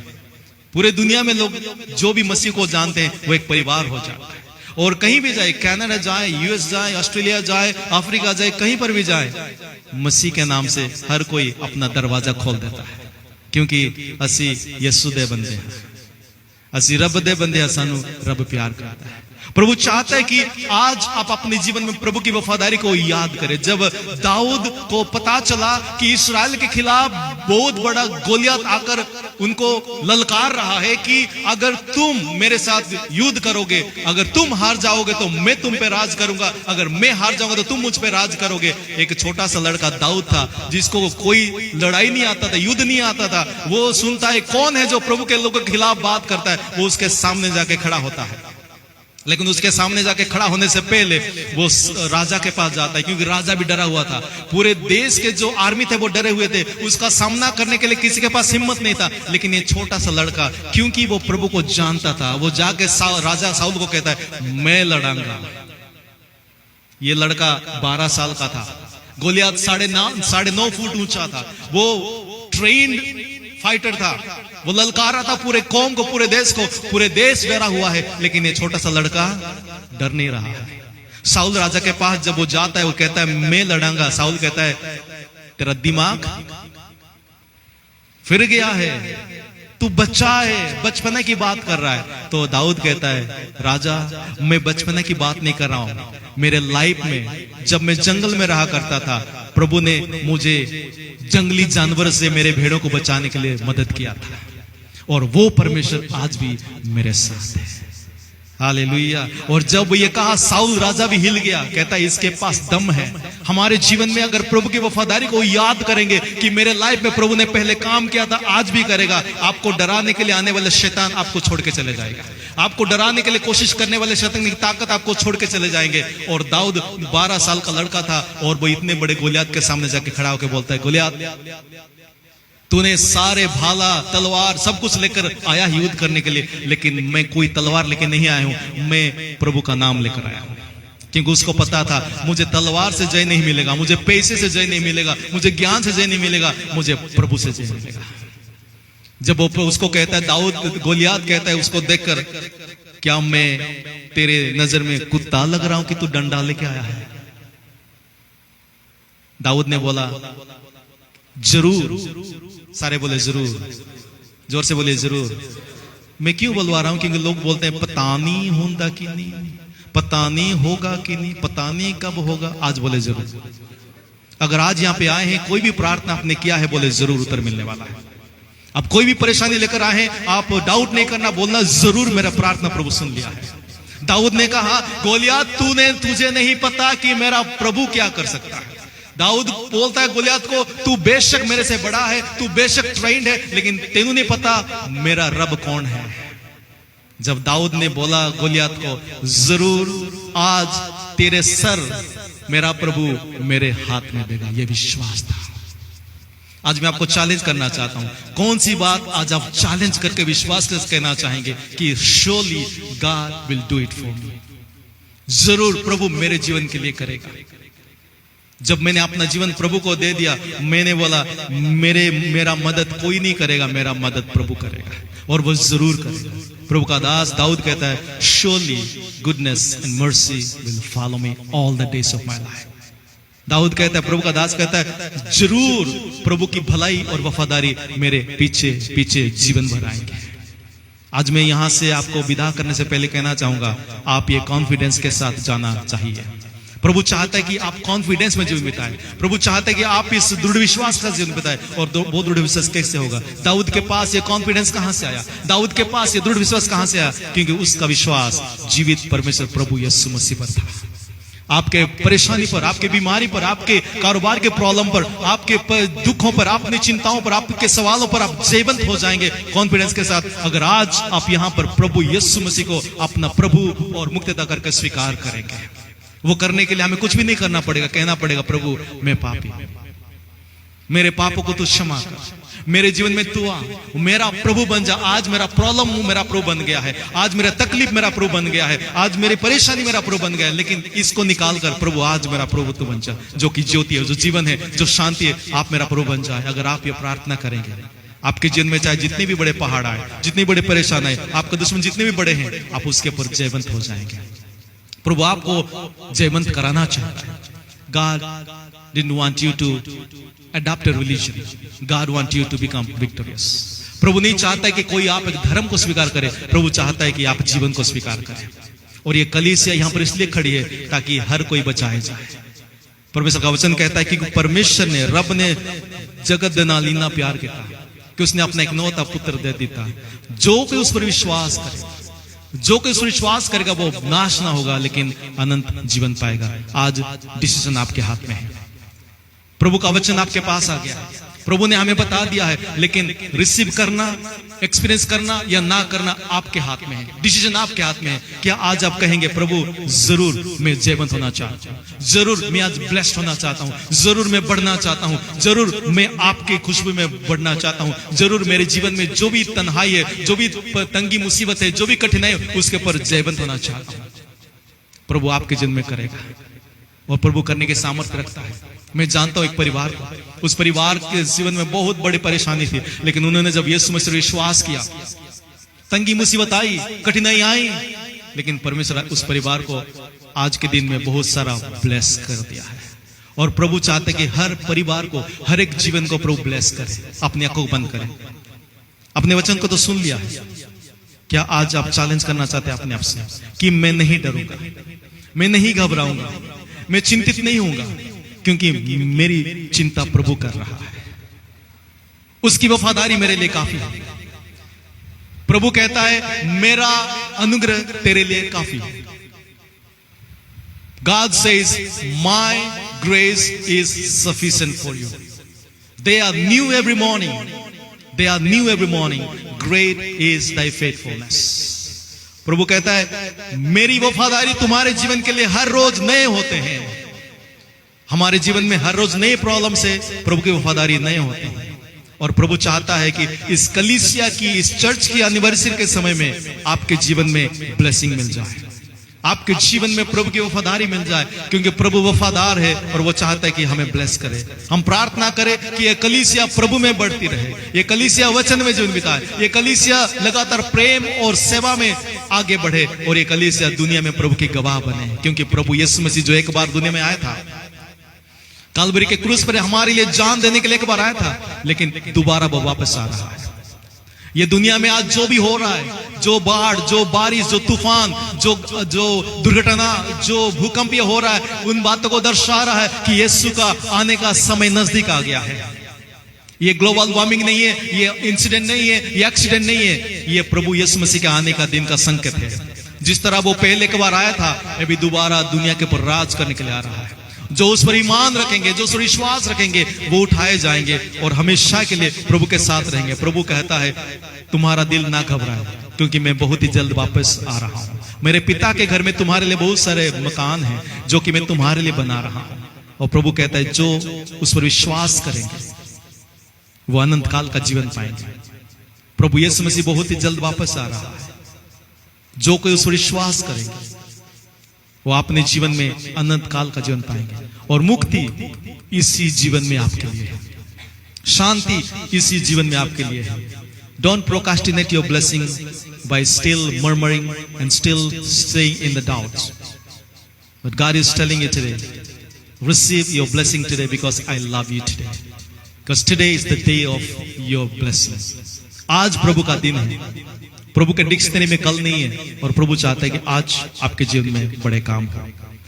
पूरे दुनिया में लोग जो भी मसीह को जानते हैं वो एक परिवार हो जाता है। और कहीं भी जाए, कनाडा जाए, यूएस जाए, ऑस्ट्रेलिया जाए, अफ्रीका जाए, कहीं पर भी जाए, मसीह के नाम से हर कोई अपना दरवाजा खोल देता है, क्योंकि असी यसु दे बंदे हैं, असी रब दे बंदे हैं, सानू रब प्यार करता है। प्रभु चाहता है कि आज आप अपने जीवन में प्रभु की वफादारी को याद करें। जब दाऊद को पता चला कि इस्राएल के खिलाफ बहुत बड़ा गोलियत आकर उनको ललकार रहा है कि अगर तुम मेरे साथ युद्ध करोगे, अगर तुम हार जाओगे तो मैं तुम पे राज करूंगा, अगर मैं हार जाऊंगा तो तुम मुझ पे राज करोगे। एक छोटा सा लड़का दाऊद था जिसको कोई लड़ाई नहीं आता था, युद्ध नहीं आता था। वो सुनता है कौन है जो प्रभु के लोगों के खिलाफ बात करता है, वो उसके सामने जाके खड़ा होता है। लेकिन उसके सामने जाके खड़ा होने से पहले वो राजा के पास जाता है, क्योंकि राजा भी डरा हुआ था। पूरे देश के जो आर्मी थे वो डरे हुए थे, उसका सामना करने के लिए किसी के पास हिम्मत नहीं था। लेकिन ये छोटा सा लड़का, क्योंकि वो प्रभु को जानता था, वो जाके राजा साउल को कहता है मैं लड़ाऊंगा। ये लड़का 12 साल का था। गोलियत 9.5 फुट ऊंचा था। वो ट्रेन्ड फाइटर था। वो ललकार रहा था पूरे कौम को, पूरे देश को। पूरे देश डरा हुआ है, लेकिन ये छोटा सा लड़का डर नहीं रहा है। साउल राजा के पास जब वो जाता है, वो कहता है मैं लड़ाऊंगा। साउल कहता है तेरा दिमाग फिर गया है, तू बच्चा है, बचपने की बात कर रहा है। तो दाऊद कहता है राजा मैं बचपने की बात नहीं कर रहा हूं। मेरे लाइफ में जब मैं जंगल में रहा करता था, प्रभु ने मुझे जंगली जानवर से मेरे भेड़ों को बचाने के लिए मदद किया था, और वो परमेश्वर आज भी मेरे साथ है। हालेलुया। और जब ये कहा, साउल राजा भी हिल गया। कहता है इसके पास दम है। हमारे जीवन में अगर प्रभु की वफादारी को याद करेंगे कि मेरे लाइफ में प्रभु ने पहले काम किया था, आज भी करेगा। आपको डराने के लिए आने वाले शैतान आपको छोड़ के चले जाएगा। आपको डराने के लिए कोशिश करने वाले शैतान की ताकत आपको छोड़ के चले जाएंगे। और दाऊद 12 साल का लड़का था, और वो इतने बड़े गोलियत के सामने जाके खड़ा होकर बोलता है गोलियत तूने सारे भाला तलवार सब कुछ लेकर आया युद्ध करने के लिए, लेकिन मैं कोई तलवार लेकर नहीं आया हूं, मैं प्रभु का नाम लेकर आया हूं। क्योंकि उसको पता था मुझे तलवार से जय नहीं मिलेगा, मुझे पैसे से जय नहीं मिलेगा, मुझे ज्ञान से जय नहीं मिलेगा, मुझे प्रभु से जय मिलेगा। जब वो उसको कहता है, दाऊद गोलियत कहता है उसको देखकर, क्या मैं तेरे नजर में कुत्ता लग रहा हूं कि तू डंडा लेके आया है? दाऊद ने बोला जरूर। सारे बोले जरूर, जोर से बोले जरूर। मैं क्यों बुलवा रहा हूं? क्योंकि लोग बोलते हैं पता नहीं होता कि नहीं, पता नहीं होगा कि नहीं, पता नहीं कब होगा। आज बोले जरूर। अगर आज यहां पे आए हैं, कोई भी प्रार्थना आपने किया है, बोले जरूर उत्तर मिलने वाला है। अब कोई भी परेशानी लेकर आए हैं, आप डाउट नहीं करना, बोलना जरूर मेरा प्रार्थना प्रभु सुन लिया है। दाऊद ने कहा गोलियत तुझे नहीं पता कि मेरा प्रभु क्या कर सकता है। दाऊद बोलता है गोलियत को, तू बेशक मेरे से बड़ा है, तू बेशक ट्रेंड है, लेकिन तेनू नहीं पता मेरा रब कौन है। जब दाऊद ने बोला गोलियत को, जरूर आज तेरे सर मेरा प्रभु मेरे हाथ में देगा, यह विश्वास था। आज मैं आपको चैलेंज करना चाहता हूं, कौन सी बात आज आप चैलेंज करके विश्वास कर कहना चाहेंगे कि surely God will do it for me। जरूर प्रभु मेरे जीवन के लिए करेगा। जब मैंने अपना जीवन प्रभु को दे दिया, मैंने बोला मेरा मदद कोई नहीं करेगा, मेरा मदद प्रभु करेगा, और वो जरूर करेगा। प्रभु का दास दाऊद कहता है surely goodness and mercy will follow me all the days of my life। Dawood कहता है, प्रभु का दास कहता है जरूर प्रभु की भलाई और वफादारी मेरे पीछे पीछे जीवन भर आएंगे। आज मैं यहां से आपको विदा करने से पहले कहना चाहूंगा, आप ये कॉन्फिडेंस के साथ जाना चाहिए। प्रभु चाहता है कि आप कॉन्फिडेंस में जीवन बिताएं। प्रभु चाहता है कि आप इस दृढ़ विश्वास का जीवन बिताएं। और वो दृढ़ विश्वास कैसे होगा? दाऊद के पास ये कॉन्फिडेंस कहां से आया? दाऊद के पास ये दृढ़ विश्वास कहां से आया? क्योंकि उसका विश्वास जीवित परमेश्वर प्रभु यीशु मसीह पर था। आपके परेशानी पर, आपके बीमारी पर, आपके कारोबार के प्रॉब्लम पर, आपके दुखों पर, अपनी चिंताओं पर, आपके सवालों पर आप जीवंत हो जाएंगे कॉन्फिडेंस के साथ, अगर आज आप यहां पर प्रभु यीशु मसीह को अपना प्रभु और मुक्तिदाता करके स्वीकार करेंगे। वो करने के लिए हमें कुछ भी नहीं करना पड़ेगा, कहना पड़ेगा प्रभु मैं पापी, मेरे पापों को तू क्षमा कर, मेरे जीवन में तू आ, मेरा प्रभु बन जा। आज मेरा प्रॉब्लम मेरा प्रभु बन गया है, आज मेरा तकलीफ मेरा प्रभु बन गया है, आज मेरी परेशानी मेरा प्रभु बन गया है, लेकिन इसको निकाल कर प्रभु आज मेरा प्रभु तू बन जा, जो कि ज्योति है, जो जीवन है, जो शांति है, आप मेरा प्रभु बन जाए। अगर आप ये प्रार्थना करेंगे, आपके जीवन में चाहे जितने भी बड़े पहाड़ आए, जितनी बड़ी परेशानी आए, आपके दुश्मन जितने भी बड़े हैं, आप उसके ऊपर जयवंत हो जाएंगे। प्रभु आपको जयवंत कराना चाहता है। God didn't want you to adopt a religion. God wants you to become victorious. प्रभु नहीं चाहता है कि कोई आप एक धर्म को स्वीकार करे, प्रभु चाहता है कि आप जीवन को स्वीकार करें। और ये कलीसिया यहां पर इसलिए खड़ी है ताकि हर कोई बचाया जाए। परमेश्वर का वचन कहता है कि परमेश्वर ने, रब ने जगत दनालीना प्यार किया कि उसने अपना इकलौता पुत्र दे दिया, जो कोई उस पर विश्वास करे, जो कोई उस पर विश्वास करेगा वो नाश ना होगा लेकिन अनंत जीवन पाएगा। आज डिसीजन आपके हाथ में है। प्रभु का वचन आपके पास आ गया है, प्रभु ने हमें बता दिया है, लेकिन रिसीव करना, एक्सपीरियंस करना या ना करना आपके हाथ में है। डिसीजन आपके हाथ में है। क्या आज आप कहेंगे प्रभु जरूर मैं जयवंत होना चाहता हूं, जरूर मैं आज ब्लेस्ड होना चाहता हूं, जरूर मैं बढ़ना चाहता हूं, जरूर मैं आपकी खुशबू में बढ़ना चाहता हूं, जरूर मेरे जीवन में जो भी तन्हाई है, जो भी तंगी मुसीबत है, जो भी कठिनाई है, उसके ऊपर जयवंत होना चाहता हूं। प्रभु आपके जन्म में करेगा और प्रभु करने के सामर्थ्य रखता है। मैं जानता हूं एक परिवार को, उस परिवार के जीवन में बहुत बड़ी परेशानी थी, लेकिन उन्होंने जब यीशु मसीह पर विश्वास किया, तंगी मुसीबत आई, कठिनाई आई, लेकिन परमेश्वर उस परिवार को आज के दिन में बहुत सारा ब्लेस कर दिया है। और प्रभु चाहते कि हर परिवार को, हर एक जीवन को प्रभु ब्लेस करे। अपनी आंखों को बंद करें। अपने वचन को तो सुन लिया है, क्या आज आप चैलेंज करना चाहते हैं अपने आप से कि मैं नहीं डरूंगा, मैं नहीं घबराऊंगा, मैं चिंतित नहीं होऊंगा, क्योंकि मेरी चिंता प्रभु कर रहा है, उसकी वफादारी मेरे लिए काफी है। प्रभु कहता है मेरा अनुग्रह तेरे लिए काफी है। God says my grace is sufficient for you. They are new every morning. They are new every morning. Great is thy faithfulness. प्रभु कहता है मेरी वफादारी तुम्हारे जीवन के लिए हर रोज नए होते हैं। हमारे जीवन में हर रोज नए प्रॉब्लम से प्रभु की वफादारी नए होते हैं। और प्रभु चाहता है कि इस कलीसिया की, इस चर्च की एनिवर्सरी के समय में आपके जीवन में ब्लेसिंग मिल जाए, आपके जीवन में प्रभु की वफादारी मिल जाए, क्योंकि प्रभु वफादार है और वो चाहता है कि हमें ब्लेस करे। हम प्रार्थना करें कि ये कलीसिया प्रभु में बढ़ती रहे, ये कलीसिया वचन में जीवन बिताए, ये कलीसिया लगातार प्रेम और सेवा में आगे बढ़े और ये कलीसिया दुनिया में प्रभु की गवाह बने। क्योंकि प्रभु यीशु मसीह जो एक बार दुनिया में आया था, कालवरी के क्रूस पर हमारे लिए जान देने के लिए एक बार आया था, लेकिन दोबारा वो वापस आ रहा है। ये दुनिया में आज जो भी हो रहा है, जो बाढ़, जो बारिश, जो तूफान, जो दुर्घटना, जो भूकंप हो रहा है, उन बातों को दर्शा रहा है कि यीशु का आने का समय नजदीक आ गया है। ये ग्लोबल वार्मिंग नहीं है, ये इंसिडेंट नहीं है, ये एक्सीडेंट नहीं है, ये प्रभु यीशु मसीह के आने का दिन का संकेत है। जिस तरह वो पहले एक बार आया था, अभी दोबारा दुनिया के ऊपर राज करने के लिए आ रहा है। जो उस पर ईमान रखेंगे, जो उस पर विश्वास रखेंगे, वो उठाए जाएंगे और हमेशा के लिए प्रभु के साथ रहेंगे। प्रभु कहता है तुम्हारा दिल ना घबराए, क्योंकि मैं बहुत ही जल्द वापस आ रहा हूं। मेरे पिता के घर में तुम्हारे लिए बहुत सारे मकान हैं जो कि मैं तुम्हारे लिए बना रहा हूं। और प्रभु कहता है जो उस पर विश्वास करेंगे वो अनंत काल का जीवन पाएंगे। प्रभु यीशु मसीह बहुत ही जल्द वापस आ रहा है। जो कोई उस पर विश्वास करेंगे वो अपने जीवन में अनंत काल का जीवन पाएंगे। और मुक्ति इसी जीवन में आपके लिए है, शांति इसी जीवन में आपके लिए है। Don't procrastinate your blessing by still murmuring and still staying in the doubts, but God is telling you today, receive your blessing today because I love you today, because today is the day of your blessing. आज प्रभु का दिन है, प्रभु के डिक्शनरी में कल नहीं है। और प्रभु चाहता है कि आज आपके जीवन में बड़े काम हो।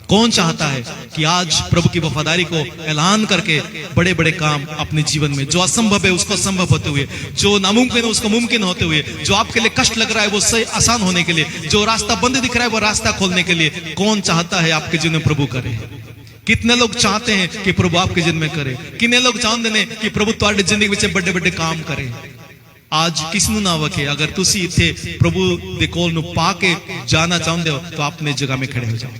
कौन चाहता है कि आज प्रभु की वफादारी को ऐलान करके बड़े बड़े काम अपने जीवन में, जो असंभव है उसको संभव होते हुए, जो नामुमकिन है उसको मुमकिन होते हुए, जो आपके लिए कष्ट लग रहा है वो सही आसान होने के लिए, जो रास्ता बंद दिख रहा है वो रास्ता खोलने के लिए, कौन चाहता है आपके जीवन में प्रभु करे? कितने लोग चाहते हैं कि प्रभु आपके जीवन में करे? कितने लोग चाहते हैं कि प्रभु तुम्हारी जिंदगी में बड़े बड़े काम करे? आज किस ਨੂੰ ਨਾ ਵਕੇ अगर तुसी इथे प्रभु दे कोल ਨੂੰ पा के जाना चाहते हो तो अपने जगह में खड़े हो जाओ।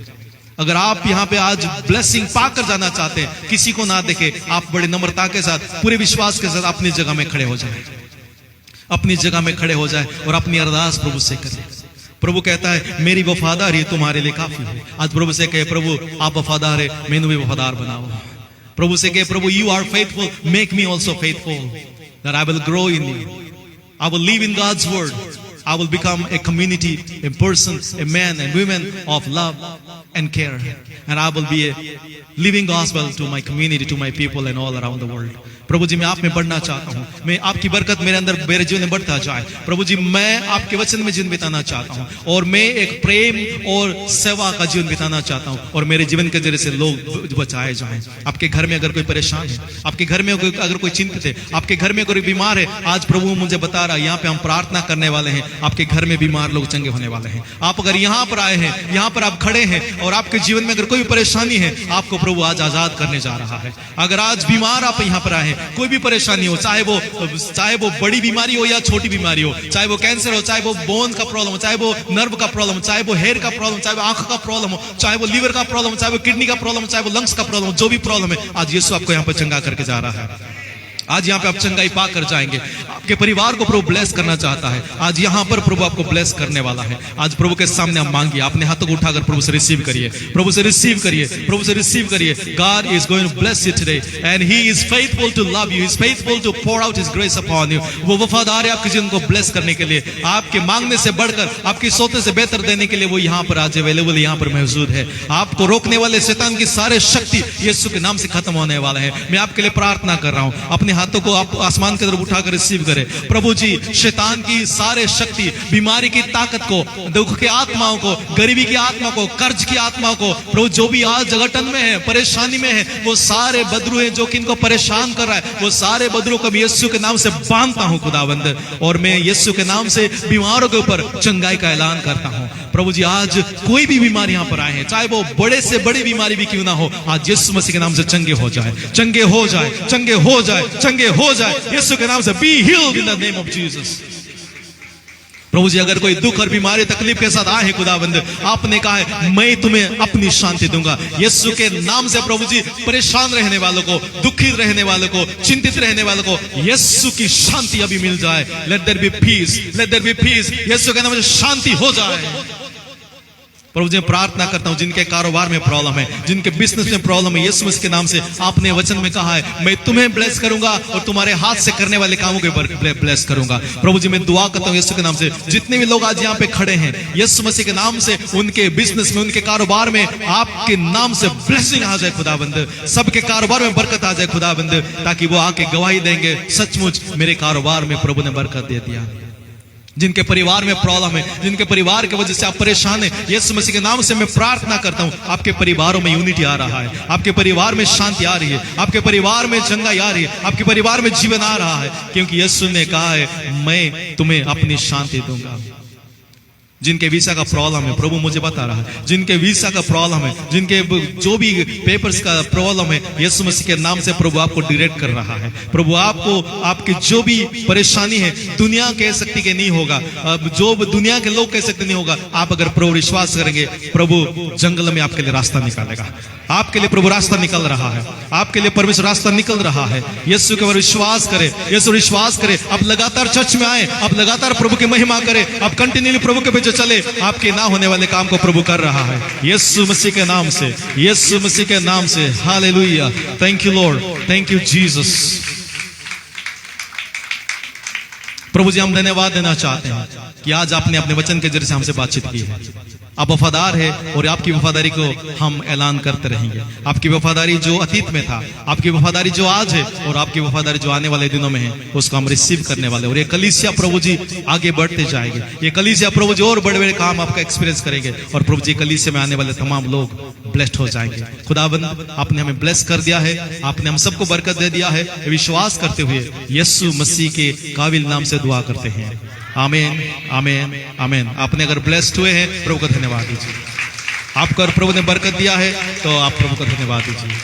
अगर आप यहाँ पे आज ब्लेसिंग पाकर जाना चाहते हैं, किसी को ना देखे, आप बड़े नम्रता के साथ, पूरे विश्वास के साथ अपनी जगह में खड़े हो जाए, अपनी जगह में खड़े हो जाए और अपनी अरदास प्रभु से करें। प्रभु कहता है मेरी वफादारी तुम्हारे लिए काफी है। आज प्रभु से कहे प्रभु आप वफादार है, मैंने भी वफादार बनाओ। प्रभु से कहे प्रभु you are faithful, make me also faithful, that I will grow in you, I will live in God's word. I will become a community, a person, a man and women of love and care. And I will be a living gospel to my community, to my people and all around the world. प्रभु जी मैं आप में बढ़ना चाहता हूँ, मैं आपकी बरकत मेरे अंदर मेरे जीवन में बढ़ता जाए। प्रभु जी मैं आपके वचन में जीवन बिताना चाहता हूँ और मैं एक प्रेम और सेवा का जीवन बिताना चाहता हूँ और मेरे जीवन के जरिए से लोग बचाए जाएं। आपके घर में अगर कोई परेशान है, आपके घर में अगर कोई चिंतित है, आपके घर में कोई बीमार है, आज प्रभु मुझे बता रहा है यहाँ पे हम प्रार्थना करने वाले हैं, आपके घर में बीमार लोग चंगे होने वाले हैं। आप अगर यहाँ पर आए हैं, यहाँ पर आप खड़े हैं और आपके जीवन में अगर कोई परेशानी है, आपको प्रभु आज आजाद करने जा रहा है। अगर आज बीमार आप यहाँ पर आए हैं, कोई भी परेशानी हो, चाहे वो बड़ी बीमारी हो या छोटी बीमारी हो, चाहे वो कैंसर हो, चाहे वो बोन का प्रॉब्लम हो, चाहे वो नर्व का प्रॉब्लम, चाहे वो हेयर का प्रॉब्लम, चाहे वो आंख का प्रॉब्लम हो, चाहे वो लीवर का प्रॉब्लम, चाहे वो किडनी का प्रॉब्लम, चाहे वो लंग्स का प्रॉब्लम, जो भी प्रॉब्लम है, आज यीशु आपको यहाँ पर चंगा करके जा रहा है। आज यहाँ पे आप चंगाई पा कर जाएंगे। आपके परिवार को प्रभु ब्लेस करना चाहता है। आज यहाँ पर प्रभु आपको ब्लेस करने वाला है। आज प्रभु के सामने आप मांगिए, अपने हाथों को उठाकर प्रभु से रिसीव करिए, प्रभु से रिसीव करिए, प्रभु से रिसीव करिए। God is going to bless you today and he is faithful to love you, he is faithful to pour out his grace upon you। वो वफादार है आपके जीवन को ब्लेस करने के लिए, आपके मांगने से बढ़कर, आपकी सोचने से बेहतर देने के लिए वो यहाँ पर आज अवेलेबल, यहाँ पर मौजूद है। आपको रोकने वाले शैतान की सारे शक्ति यीशु के नाम से खत्म होने वाला है। मैं आपके लिए प्रार्थना कर रहा हूँ, अपने हाथों को आप आसमान की तरफ उठाकर रिसीव करें। प्रभु जी शैतान की सारे शक्ति, बीमारी की ताकत को, दुख की आत्माओं को, गरीबी की आत्मा को, कर्ज की आत्मा को, प्रभु जो भी आज जगटन में है, परेशानी में है, वो सारे बदरू हैं जो कि इनको परेशान कर रहा है, वो सारे बदरू को मैं यीशु के नाम से बांधता हूं खुदावंद, और मैं यीशु के नाम से बीमारों के ऊपर चंगाई का ऐलान करता हूं। प्रभु जी आज कोई भी बीमारी यहाँ पर आए हैं, चाहे वो बड़े से बड़ी बीमारी भी क्यों ना हो, आज यीशु मसीह के नाम से चंगे हो जाए, चंगे हो जाए, चंगे हो जाए, चंगे हो जाए यीशु के नाम से। Be healed in the name of Jesus. प्रभु जी अगर कोई दुख और बीमारी तकलीफ के साथ आए हैं खुदाबंद, आपने कहा है मैं तुम्हें अपनी शांति दूंगा। यीशु के नाम से प्रभु जी परेशान रहने वालों को, दुखित रहने वालों को, चिंतित रहने वालों को यीशु की शांति अभी मिल जाए। Let there be peace, let there be peace. यीशु के नाम से शांति हो जाए। प्रभु जी प्रार्थना करता हूं जिनके कारोबार में प्रॉब्लम है, जिनके बिजनेस में प्रॉब्लम है, यीशु मसीह के नाम से आपने वचन में कहा है मैं तुम्हें ब्लेस करूंगा और तुम्हारे हाथ से करने वाले कामों के ब्लेस करूंगा। प्रभु जी मैं दुआ करता हूं यीशु के नाम से, जितने भी लोग आज यहाँ पे खड़े हैं यीशु मसीह के नाम से, उनके बिजनेस में, उनके कारोबार में आपके नाम से ब्लेसिंग आ जाए खुदाबंद, सबके कारोबार में बरकत आ जाए खुदाबंद, ताकि वो आके गवाही देंगे सचमुच मेरे कारोबार में प्रभु ने बरकत दे दिया। जिनके परिवार में प्रॉब्लम है, जिनके परिवार की वजह से आप परेशान हैं, यीशु मसीह के नाम से मैं प्रार्थना करता हूं आपके परिवारों में यूनिटी आ रहा है, आपके परिवार में शांति आ रही है, आपके परिवार में चंगाई आ रही है, आपके परिवार में जीवन आ रहा है, क्योंकि यीशु ने कहा है मैं तुम्हें अपनी शांति दूंगा। जिनके वीसा का प्रॉब्लम है, प्रभु मुझे बता रहा है, जिनके वीसा का प्रॉब्लम है, जिनके जो भी पेपर्स का प्रॉब्लम है, यीशु मसीह के नाम से प्रभु आपको डायरेक्ट कर रहा है। प्रभु आपको आपकी जो भी परेशानी है, दुनिया कह सकती कि नहीं होगा, जो दुनिया के लोग कह सकते नहीं होगा, आप अगर प्रभु विश्वास करेंगे, प्रभु जंगल में आपके लिए रास्ता निकालेगा। आपके लिए प्रभु रास्ता निकल रहा है, आपके लिए परमेश्वर रास्ता निकल रहा है। यीशु के ऊपर विश्वास करें, यीशु विश्वास करें। आप लगातार चर्च में आए, आप लगातार प्रभु की महिमा करें, आप कंटिन्यूली प्रभु के पीछे चले, आपके ना होने वाले काम को प्रभु कर रहा है यीशु मसीह के नाम से, यीशु मसीह के नाम से। Hallelujah, thank you Lord, thank you Jesus. प्रभु जी हम धन्यवाद देना चाहते हैं कि आज आपने अपने वचन के जरिए से हमसे बातचीत की है। आप वफादार है और आपकी वफादारी को हम ऐलान करते रहेंगे। आपकी वफादारी जो अतीत में था, आपकी वफादारी जो आज है और आपकी वफादारी जो आने वाले दिनों में है, उसको हम रिसीव करने वाले। और ये कलीसिया प्रभु जी आगे बढ़ते जाएंगे, ये कलीसिया प्रभु जी और बड़े बड़े काम आपका एक्सपीरियंस करेंगे, और प्रभु जी कलीसिया में आने वाले तमाम लोग ब्लेस्ड हो जाएंगे। खुदाबंद आपने हमें ब्लेस कर दिया है, आपने हम सबको बरकत दे दिया है। विश्वास करते हुए यीशु मसीह के काबिल नाम से दुआ करते हैं, आमीन, आमीन, आमीन। आपने अगर ब्लेस्ड हुए हैं, प्रभु को धन्यवाद दीजिए। आपको अगर प्रभु ने बरकत दिया है तो आप प्रभु को धन्यवाद दीजिए।